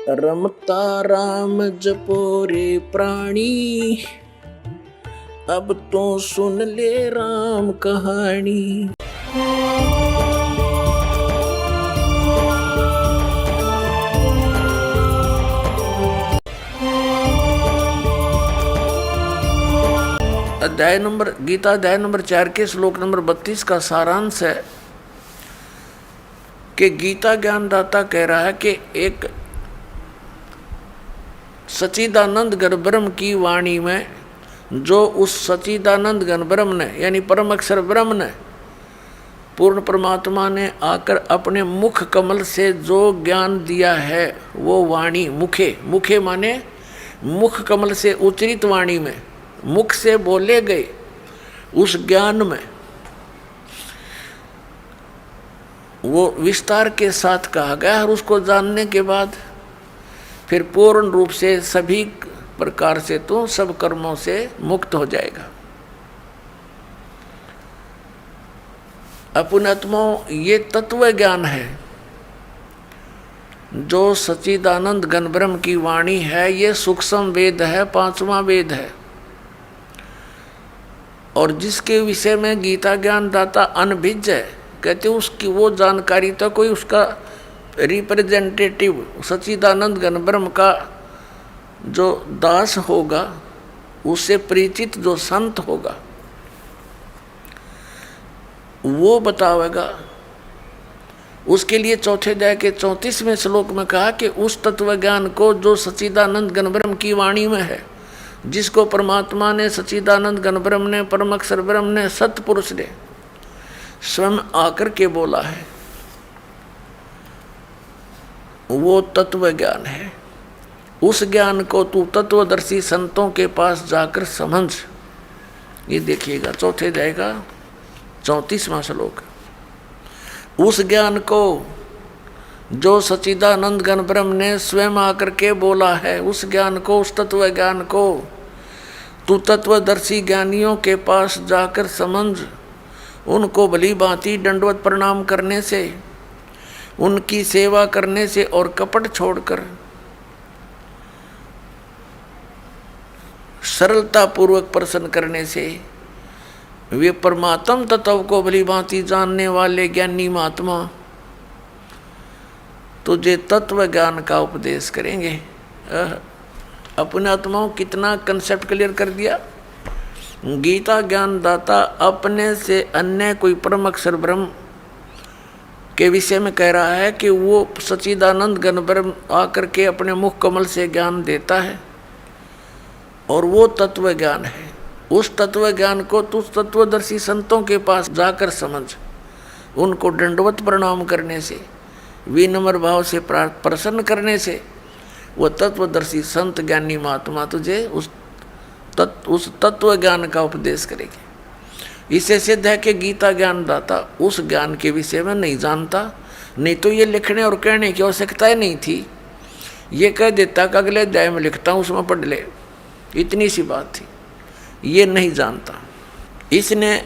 रमता राम जपो रे प्राणी, अब तो सुन ले राम कहानी। गीता अध्याय नंबर 4 के श्लोक नंबर 32 का सारांश है कि गीता ज्ञानदाता कह रहा है कि एक सच्चिदानंद घन ब्रह्म की वाणी में, जो उस सच्चिदानंद घन ब्रह्म ने यानी परम अक्षर ब्रह्म ने, पूर्ण परमात्मा ने आकर अपने मुख कमल से जो ज्ञान दिया है, वो वाणी मुखे माने मुख कमल से उच्चरित वाणी में, मुख से बोले गए उस ज्ञान में वो विस्तार के साथ कहा गया। और उसको जानने के बाद फिर पूर्ण रूप से सभी प्रकार से तो सब कर्मों से मुक्त हो जाएगा। अपनात्माओं, ये तत्व ज्ञान है जो सच्चिदानंद घन ब्रह्म की वाणी है। ये सूक्ष्म वेद है, 5वां वेद है, और जिसके विषय में गीता ज्ञान दाता अनभिज्ञ है, कहते उसकी वो जानकारी तो कोई उसका रिप्रेजेंटेटिव सच्चिदानंद घन ब्रह्म का जो दास होगा, उससे परिचित जो संत होगा, वो बतावेगा। उसके लिए चौथे अध्याय के 34वें श्लोक में कहा कि उस तत्व ज्ञान को जो सच्चिदानंद घन ब्रह्म की वाणी में है, जिसको परमात्मा ने, सच्चिदानंद घन ब्रह्म ने, परम अक्षर ब्रह्म ने, सतपुरुष ने स्वयं आकर के बोला है, वो तत्व ज्ञान है। उस ज्ञान को तू तत्वदर्शी संतों के पास जाकर समझ। ये देखिएगा चौथे अध्याय का 34वां श्लोक। उस ज्ञान को जो सच्चिदानंद घन ब्रह्म ने स्वयं आकर के बोला है, उस ज्ञान को, उस तत्व ज्ञान को तू तत्वदर्शी ज्ञानियों के पास जाकर समझ। उनको भली भांति दंडवत प्रणाम करने से, उनकी सेवा करने से और कपट छोड़कर सरलता पूर्वक प्रसन्न करने से वे परमात्म तत्व को भली भांति जानने वाले ज्ञानी महात्मा तुझे तत्व ज्ञान का उपदेश करेंगे। अपने आत्माओं, कितना कंसेप्ट क्लियर कर दिया। गीता ज्ञान दाता अपने से अन्य कोई परम अक्षर ब्रह्म के विषय में कह रहा है कि वो सच्चिदानंद घन ब्रह्म आकर के अपने मुख कमल से ज्ञान देता है, और वो तत्व ज्ञान है। उस तत्व ज्ञान को तू तत्वदर्शी संतों के पास जाकर समझ। उनको दंडवत प्रणाम करने से, विनम्र भाव से प्रसन्न करने से वो तत्वदर्शी संत ज्ञानी महात्मा तुझे उस तत्व ज्ञान का उपदेश करेंगे। इससे सिद्ध है कि गीता ज्ञान दाता उस ज्ञान के विषय में नहीं जानता, नहीं तो ये लिखने और कहने की आवश्यकता ही नहीं थी। ये कह देता कि अगले अध्याय में लिखता हूँ, उसमें पढ़ ले, इतनी सी बात थी। ये नहीं जानता, इसने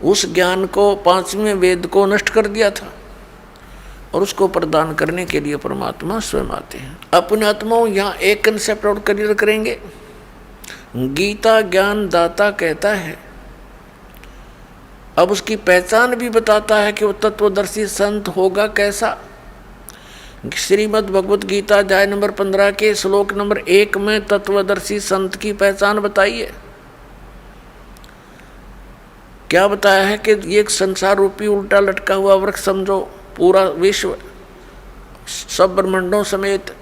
उस ज्ञान को, 5वें वेद को नष्ट कर दिया था, और उसको प्रदान करने के लिए परमात्मा स्वयं आते हैं। अपने आत्माओं, यहाँ एक कंसेप्ट और क्लियर करेंगे। गीता ज्ञान दाता कहता है, अब उसकी पहचान भी बताता है कि वो तत्वदर्शी संत होगा कैसा। श्रीमद् भगवत गीता अध्याय नंबर 15 के श्लोक नंबर 1 में तत्वदर्शी संत की पहचान बताई है। क्या बताया है कि ये एक संसार रूपी उल्टा लटका हुआ वृक्ष समझो, पूरा विश्व सब ब्रह्मांडों समेत,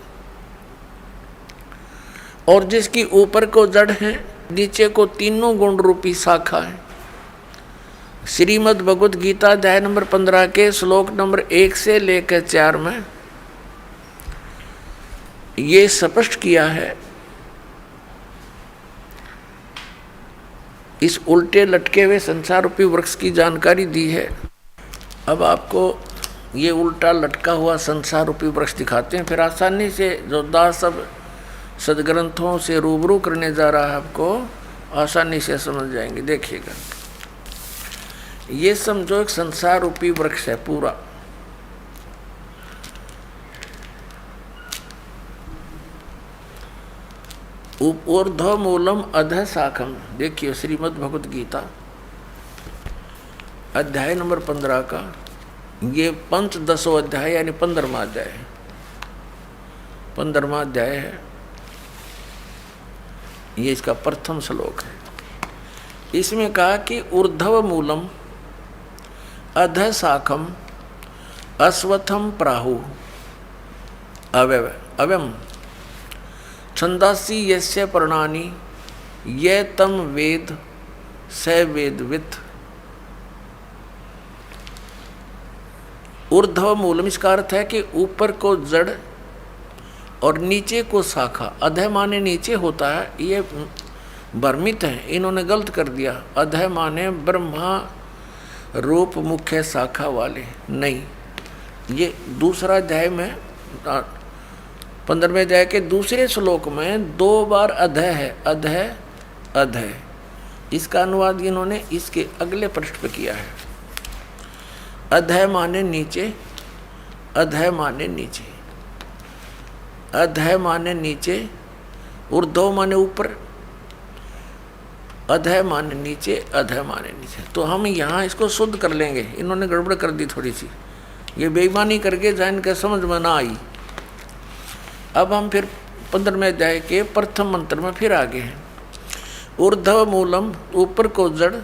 और जिसकी ऊपर को जड़ है, नीचे को तीनों गुण रूपी शाखा है। श्रीमद् भगवत गीता अध्याय नंबर 15 के श्लोक नंबर 1 से लेकर 4 में ये स्पष्ट किया है। इस उल्टे लटके हुए संसार रूपी वृक्ष की जानकारी दी है। अब आपको ये उल्टा लटका हुआ संसार रूपी वृक्ष दिखाते हैं, फिर आसानी से जो दास सब सदग्रंथों से रूबरू करने जा रहा है, आपको आसानी से समझ जाएंगे। देखिएगा, ये समझो एक संसार रूपी वृक्ष है पूरा। ऊर्ध्व मूलम अधः शाखम। देखिए श्रीमद् भगवत गीता अध्याय नंबर 15 का ये पंचदशो अध्याय यानी 15वां अध्याय है। 15वां अध्याय है, ये इसका प्रथम श्लोक है। इसमें कहा कि ऊर्ध्व मूलम अधः शाखम अश्वत्थम प्राहु अव्यम छंदासी यस्य पर्णानि ये तम वेद स वेदवित्। ऊर्ध्व मूलम इसका अर्थ है कि ऊपर को जड़ और नीचे को शाखा। अधः माने नीचे होता है, ये भ्रमित है, इन्होंने गलत कर दिया। अधः माने ब्रह्मा रूप मुख्य शाखा वाले, नहीं। ये दूसरा अध्याय में 15वें अध्याय के दूसरे श्लोक में 2 बार अधः है, अधः अधः। इसका अनुवाद इन्होंने इसके अगले पृष्ठ पे किया है। अधः माने नीचे, अधः माने नीचे, अधः माने नीचे, ऊर्ध्व माने ऊपर, अधः माने नीचे, अधः माने नीचे। तो हम यहाँ इसको शुद्ध कर लेंगे, इन्होंने गड़बड़ कर दी थोड़ी सी, ये बेईमानी करके जान के समझ में ना आई। अब हम फिर 15वें अध्याय के प्रथम मंत्र में फिर आगे हैं। ऊर्ध्व मूलम ऊपर को जड़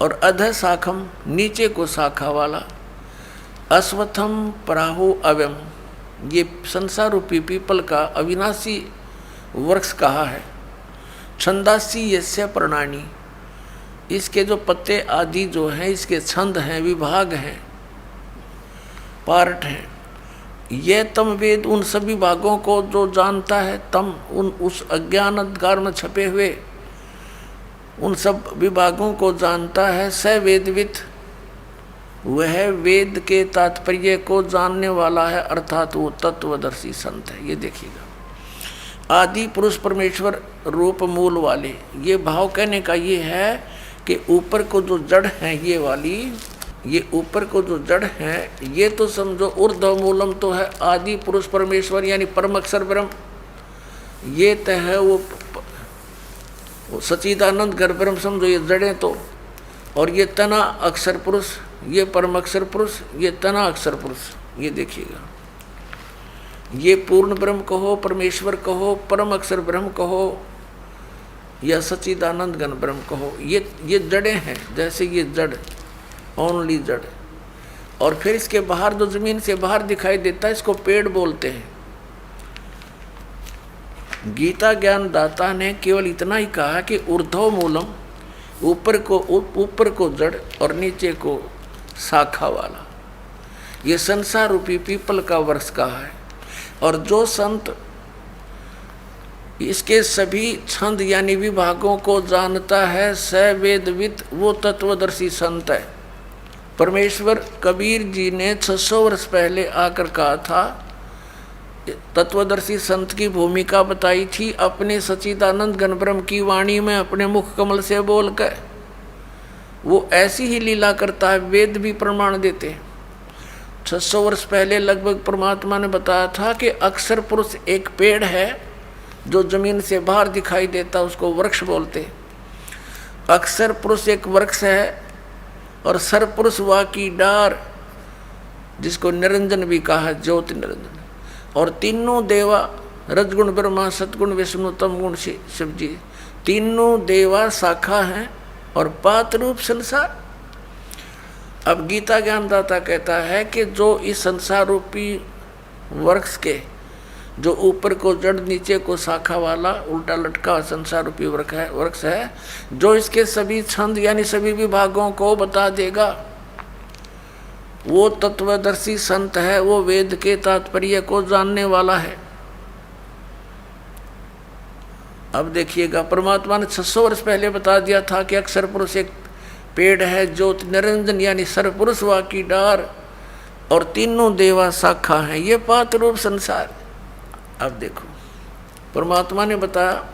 और अधः शाखम नीचे को शाखा वाला, अश्वत्थम प्राहु अव्यम ये संसार रूपी पीपल का अविनाशी वृक्ष कहा है। छंदासी यस्य पर्णानि इसके जो पत्ते आदि जो हैं, इसके छंद हैं, विभाग हैं, पार्ट हैं। ये तम वेद उन सभी भागों को जो जानता है, तम उन उस अज्ञान अंधकार में छपे हुए उन सब विभागों को जानता है। स वेदवित् वह वेद के तात्पर्य को जानने वाला है, अर्थात वो तत्वदर्शी संत है। ये देखिएगा, आदि पुरुष परमेश्वर रूप मूल वाले, ये भाव कहने का ये है कि ऊपर को जो जड़ है ये वाली, ये ऊपर को जो जड़ है ये तो समझो ऊर्ध्व मूलम तो है आदि पुरुष परमेश्वर यानी परम अक्षर ब्रह्म, ये तो है वो सच्चिदानंद घर ब्रह्म समझो, ये जड़ें तो। और ये तना अक्षर पुरुष, ये परम अक्षर पुरुष, ये तना अक्षर पुरुष। ये देखिएगा, ये पूर्ण ब्रह्म कहो, परमेश्वर कहो, परम अक्षर ब्रह्म कहो या सच्चिदानंद घन ब्रह्म कहो, ये जड़ें हैं। जैसे ये जड़, ओनली जड़, और फिर इसके बाहर जो जमीन से बाहर दिखाई देता है इसको पेड़ बोलते हैं। गीता ज्ञान दाता ने केवल इतना ही कहा कि ऊर्ध्व मूलम ऊपर को जड़ और नीचे को शाखा वाला, ये संसार रूपी पीपल का वृक्ष कहा है। और जो संत इसके सभी छंद यानी विभागों को जानता है, स वेदवित् वो तत्वदर्शी संत है। परमेश्वर कबीर जी ने 600 वर्ष पहले आकर कहा था, तत्वदर्शी संत की भूमिका बताई थी अपने सच्चिदानंद घन ब्रह्म की वाणी में, अपने मुख कमल से बोलकर। वो ऐसी ही लीला करता है, वेद भी प्रमाण देते हैं। 600 वर्ष पहले लगभग परमात्मा ने बताया था कि अक्षर पुरुष एक पेड़ है जो जमीन से बाहर दिखाई देता, उसको वृक्ष बोलते। अक्षर पुरुष एक वृक्ष है और सरपुरुष वा की डार जिसको निरंजन भी कहा, ज्योति निरंजन। और तीनों देवा रजगुण ब्रह्मा सतगुण विष्णु तम गुण शिव जी, तीनों देवा शाखा हैं और पात रूप संसार। अब गीता ज्ञानदाता कहता है कि जो इस संसार रूपी वृक्ष के जो ऊपर को जड़ नीचे को शाखा वाला उल्टा लटका संसार रूपी वृक्ष है, जो इसके सभी छंद यानी सभी विभागों को बता देगा, वो तत्वदर्शी संत है, वो वेद के तात्पर्य को जानने वाला है। अब देखिएगा, परमात्मा ने 600 वर्ष पहले बता दिया था कि अक्षर पुरुष एक पेड़ है, ज्योति निरंजन यानी सरपुरुष वा की डार, और तीनों देवा शाखा हैं, ये पात रूप संसार। अब देखो, परमात्मा ने बताया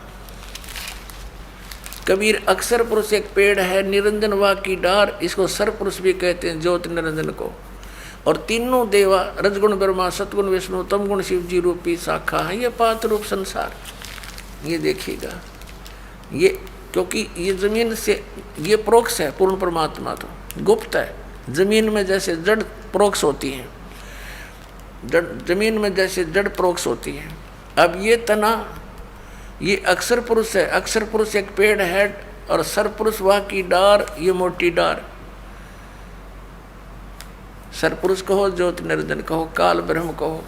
कबीर अक्षर पुरुष एक पेड़ है, निरंजन वा की डार, इसको सरपुरुष भी कहते हैं ज्योति निरंजन को। और तीनों देवा रजगुण ब्रह्मा सतगुण विष्णु तमगुण शिव जी रूपी शाखा है, ये पात रूप संसार। ये देखिएगा, ये क्योंकि ये जमीन से ये प्रोक्ष है, पूर्ण परमात्मा तो गुप्त है। जमीन में जैसे जड़ प्रोक्ष होती है, जमीन में जैसे जड़ प्रोक्ष होती है। अब ये तना, ये अक्षर पुरुष है। अक्षर पुरुष एक पेड़ है और सर पुरुष वह की डार, ये मोटी डार। सर पुरुष कहो, ज्योति निरंजन कहो, काल ब्रह्म कहो।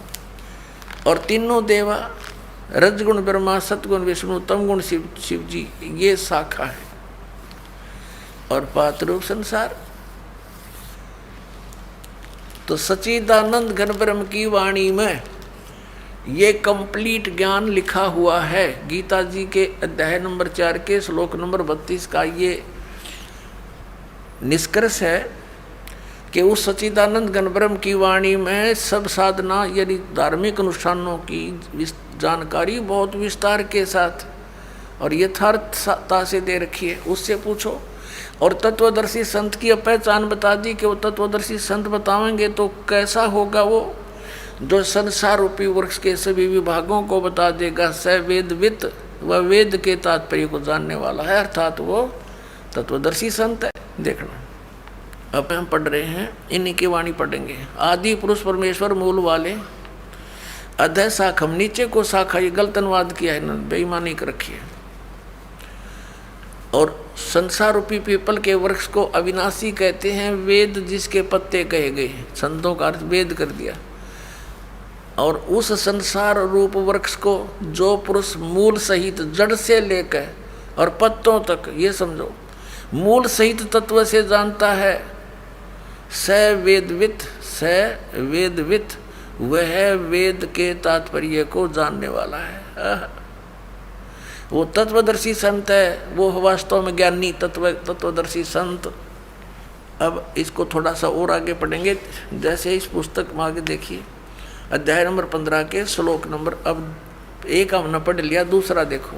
और तीनों देवा, रजगुण ब्रह्मा, सतगुण विष्णु, तमगुण शिव जी, ये शाखा है। और पातरूप संसार तो सच्चिदानंद घन ब्रह्म की वाणी में ये कंप्लीट ज्ञान लिखा हुआ है। गीता जी के अध्याय नंबर 4 के श्लोक नंबर 32 का ये निष्कर्ष है कि उस सच्चिदानंद घन ब्रह्म की वाणी में सब साधना यानी धार्मिक अनुष्ठानों की जानकारी बहुत विस्तार के साथ और यथार्थता से दे रखी है। उससे पूछो। और तत्वदर्शी संत की पहचान बता दी कि वो तत्वदर्शी संत बताएंगे तो कैसा होगा वो, जो संसार रूपी वृक्ष के सभी विभागों को बता देगा। स वेदवित, वह वेद के तात्पर्य को जानने वाला है, अर्थात वो तत्वदर्शी संत है। देखना, अब हम पढ़ रहे हैं, इन्हीं की वाणी पढ़ेंगे। आदि पुरुष परमेश्वर मूल वाले, अधः शाखम, नीचे को शाखा, ये गलत अनुवाद किया है, बेईमानी कर रखी है। और संसार रूपी पीपल के वृक्ष को अविनाशी कहते हैं। वेद जिसके पत्ते कहे गए, संतों का अर्थ वेद कर दिया। और उस संसार रूप वृक्ष को जो पुरुष मूल सहित जड़ से लेकर और पत्तों तक, ये समझो, मूल सहित तत्व से जानता है, स वेदवित, स वेदवित, वह वेद के तात्पर्य को जानने वाला है। वो तत्वदर्शी संत है, वो वास्तव में ज्ञानी तत्वदर्शी संत। अब इसको थोड़ा सा और आगे पढ़ेंगे। जैसे इस पुस्तक में आगे देखिए, अध्याय नंबर 15 के श्लोक नंबर, अब एक हमने पढ़ लिया, दूसरा देखो।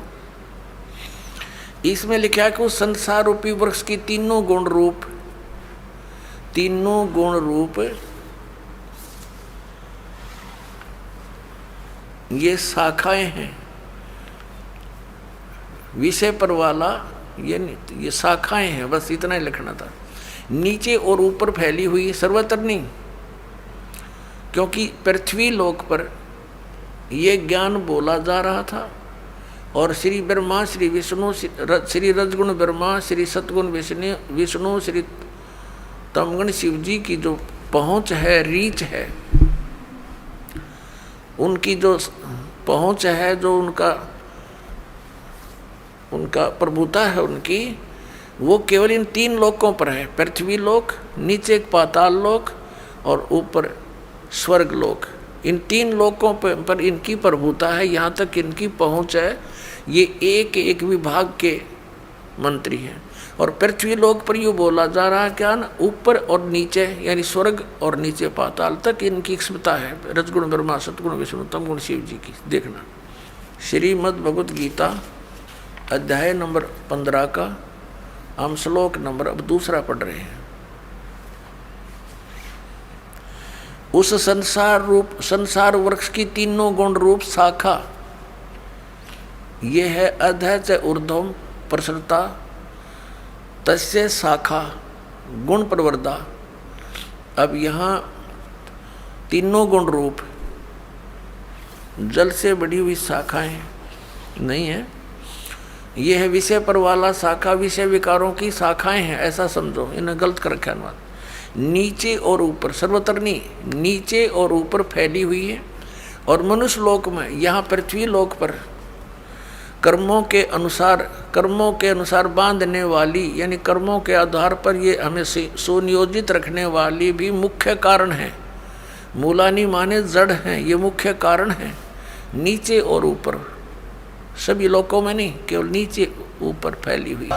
इसमें लिखा है कि उस संसार रूपी वृक्ष की तीनों गुण रूप ये शाखाएं हैं। विषय पर वाला ये शाखाएं हैं, बस इतना ही लिखना था। नीचे और ऊपर फैली हुई, सर्वत्र नहीं, क्योंकि पृथ्वी लोक पर ये ज्ञान बोला जा रहा था। और श्री ब्रह्मा, श्री विष्णु, श्री रजगुण ब्रह्मा, श्री सतगुण विष्णु, श्री तमगुण शिव जी की जो पहुँच है, रीच है, उनकी जो पहुँच है, जो उनका प्रभुता है उनकी, वो केवल इन 3 लोकों पर है। पृथ्वी लोक, नीचे एक पाताल लोक और ऊपर स्वर्ग लोक। इन 3 लोकों पर इनकी प्रभुता है, यहाँ तक इनकी पहुँच है। ये एक एक विभाग के मंत्री हैं। और पृथ्वी लोक पर यूँ बोला जा रहा है क्या ना, ऊपर और नीचे यानी स्वर्ग और नीचे पाताल तक इनकी क्षमता है। रजगुण ब्रह्मा, सतगुण विष्णु, तमगुण शिव जी की। देखना, श्रीमद् भगवत गीता अध्याय नंबर 15 का हम श्लोक नंबर अब दूसरा पढ़ रहे हैं। उस संसार वृक्ष की तीनों गुण रूप शाखा, ये है अधः च ऊर्ध्वम प्रसरता, तस्य शाखा गुण प्रवर्धा। अब यहाँ तीनों गुण रूप जल से बढ़ी हुई शाखाएं नहीं है, ये है विषय पर वाला शाखा, विषय विकारों की शाखाएं हैं, ऐसा समझो। इन्हें गलत कर रखा अनुवाद। नीचे और ऊपर, सर्वत्र नहीं, नीचे और ऊपर फैली हुई है। और मनुष्य लोक में, यहाँ पृथ्वी लोक पर कर्मों के अनुसार बांधने वाली, यानी कर्मों के आधार पर ये हमें सुनियोजित रखने वाली भी मुख्य कारण है। मूलानी माने जड़ हैं, ये मुख्य कारण है। नीचे और ऊपर, सभी लोकों में नहीं, केवल नीचे ऊपर फैली हुई।